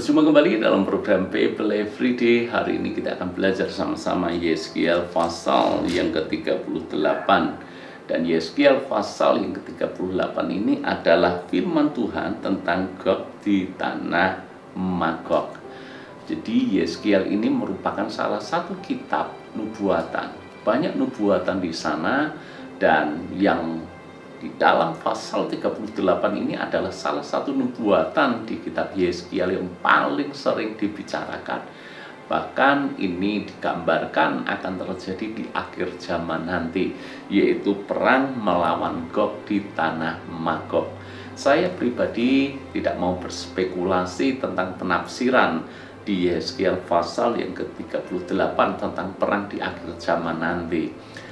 Berjumpa kembali dalam program Bible Everyday. Hari ini kita akan belajar sama-sama Yeskiel pasal yang ke-38. Dan Yeskiel pasal yang ke-38 ini adalah firman Tuhan tentang Gog di tanah Magog. Jadi Yeskiel ini merupakan salah satu kitab nubuatan. Banyak nubuatan di sana, dan yang di dalam pasal 38 ini adalah salah satu nubuatan di kitab Yeskiel yang paling sering dibicarakan. Bahkan ini digambarkan akan terjadi di akhir zaman nanti, yaitu perang melawan Gog di tanah Magog. Saya pribadi tidak mau berspekulasi tentang penafsiran di Yeskiel pasal yang ke-38 tentang perang di akhir zaman nanti.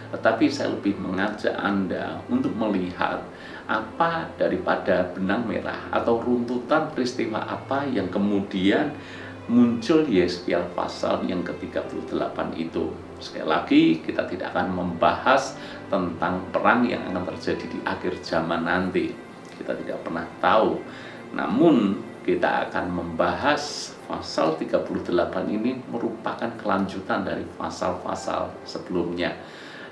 Tetapi saya lebih mengajak Anda untuk melihat apa daripada benang merah atau runtutan peristiwa apa yang kemudian muncul Yeskiel pasal yang ke-38 itu. Sekali lagi, kita tidak akan membahas tentang perang yang akan terjadi di akhir zaman nanti. Kita tidak pernah tahu. Namun, kita akan membahas pasal 38 ini merupakan kelanjutan dari pasal-pasal sebelumnya.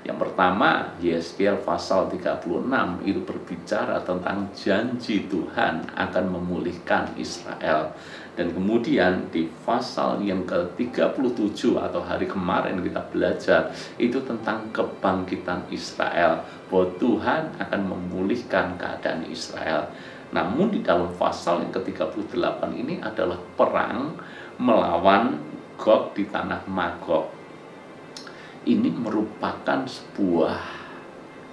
Yang pertama, Yeskiel pasal 36 itu berbicara tentang janji Tuhan akan memulihkan Israel. Dan kemudian di pasal yang ke-37 atau hari kemarin kita belajar itu tentang kebangkitan Israel, bahwa Tuhan akan memulihkan keadaan Israel. Namun di dalam pasal yang ke-38 ini adalah perang melawan Gog di tanah Magog. Ini merupakan sebuah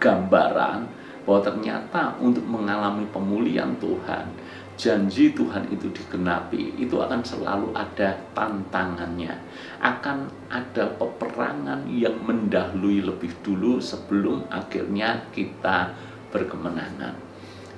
gambaran bahwa ternyata untuk mengalami pemulihan Tuhan, janji Tuhan itu digenapi, itu akan selalu ada tantangannya. Akan ada peperangan yang mendahului lebih dulu sebelum akhirnya kita berkemenangan.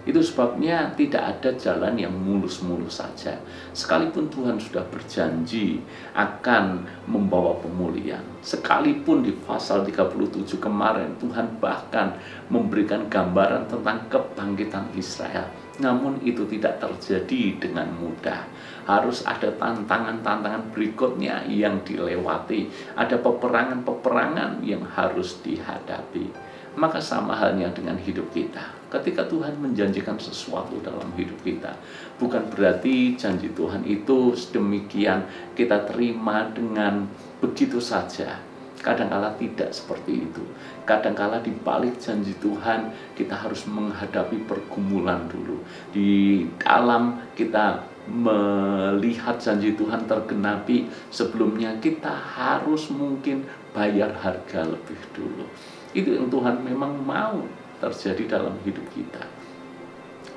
Itu sebabnya tidak ada jalan yang mulus-mulus saja. Sekalipun Tuhan sudah berjanji akan membawa pemulihan, sekalipun di pasal 37 kemarin Tuhan bahkan memberikan gambaran tentang kebangkitan Israel, namun itu tidak terjadi dengan mudah. Harus ada tantangan-tantangan berikutnya yang dilewati, ada peperangan-peperangan yang harus dihadapi. Maka sama halnya dengan hidup kita. Ketika Tuhan menjanjikan sesuatu dalam hidup kita, bukan berarti janji Tuhan itu sedemikian kita terima dengan begitu saja. Kadangkala tidak seperti itu. Kadangkala di balik janji Tuhan kita harus menghadapi pergumulan dulu. Di dalam kita melihat janji Tuhan tergenapi, sebelumnya kita harus mungkin bayar harga lebih dulu. Itu yang Tuhan memang mau terjadi dalam hidup kita.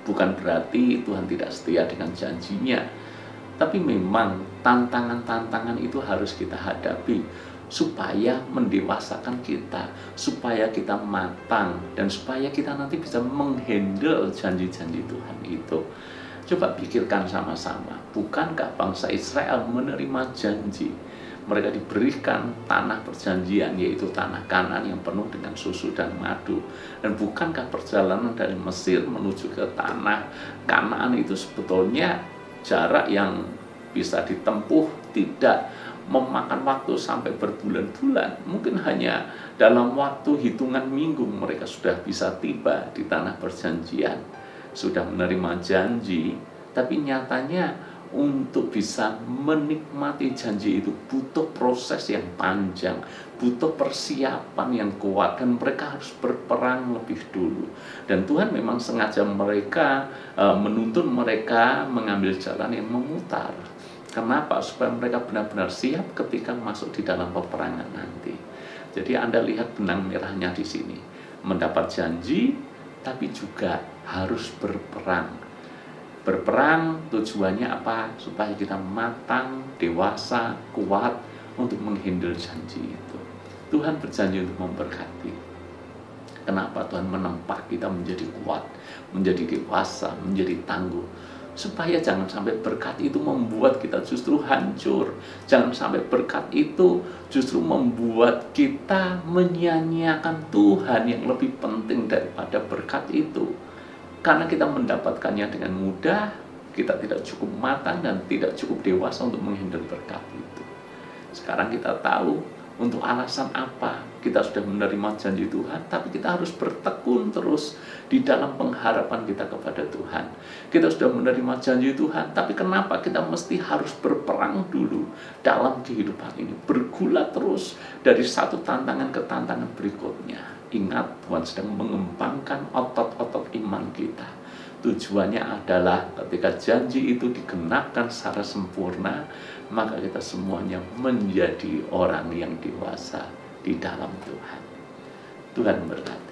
Bukan berarti Tuhan tidak setia dengan janjinya, tapi memang tantangan-tantangan itu harus kita hadapi supaya mendewasakan kita, supaya kita matang, dan supaya kita nanti bisa menghandle janji-janji Tuhan itu. Coba pikirkan sama-sama, bukankah bangsa Israel menerima janji? Mereka diberikan tanah perjanjian, yaitu tanah Kanaan yang penuh dengan susu dan madu. Dan bukankah perjalanan dari Mesir menuju ke tanah Kanaan itu sebetulnya jarak yang bisa ditempuh tidak memakan waktu sampai berbulan-bulan. Mungkin hanya dalam waktu hitungan minggu mereka sudah bisa tiba di tanah perjanjian, sudah menerima janji. Tapi nyatanya untuk bisa menikmati janji itu butuh proses yang panjang, butuh persiapan yang kuat, dan mereka harus berperang lebih dulu. Dan Tuhan memang sengaja menuntun mereka mengambil jalan yang memutar. Kenapa? Supaya mereka benar-benar siap ketika masuk di dalam peperangan nanti. Jadi Anda lihat benang merahnya di sini. Mendapat janji, tapi juga harus berperang. Berperang tujuannya apa? Supaya kita matang, dewasa, kuat untuk menghandle janji itu. Tuhan berjanji untuk memberkati. Kenapa Tuhan menempa kita menjadi kuat, menjadi dewasa, menjadi tangguh? Supaya jangan sampai berkat itu membuat kita justru hancur. Jangan sampai berkat itu justru membuat kita menyia-nyiakan Tuhan yang lebih penting daripada berkat itu. Karena kita mendapatkannya dengan mudah, kita tidak cukup matang dan tidak cukup dewasa untuk menghandle berkat itu. Sekarang kita tahu untuk alasan apa kita sudah menerima janji Tuhan, tapi kita harus bertekun terus di dalam pengharapan kita kepada Tuhan. Kita sudah menerima janji Tuhan, tapi kenapa kita mesti harus berperang dulu dalam kehidupan ini, bergulat terus dari satu tantangan ke tantangan berikutnya. Ingat, Tuhan sedang mengembangkan otot-otot iman kita. Tujuannya adalah ketika janji itu digenapkan secara sempurna, maka kita semuanya menjadi orang yang dewasa di dalam Tuhan. Tuhan berkati.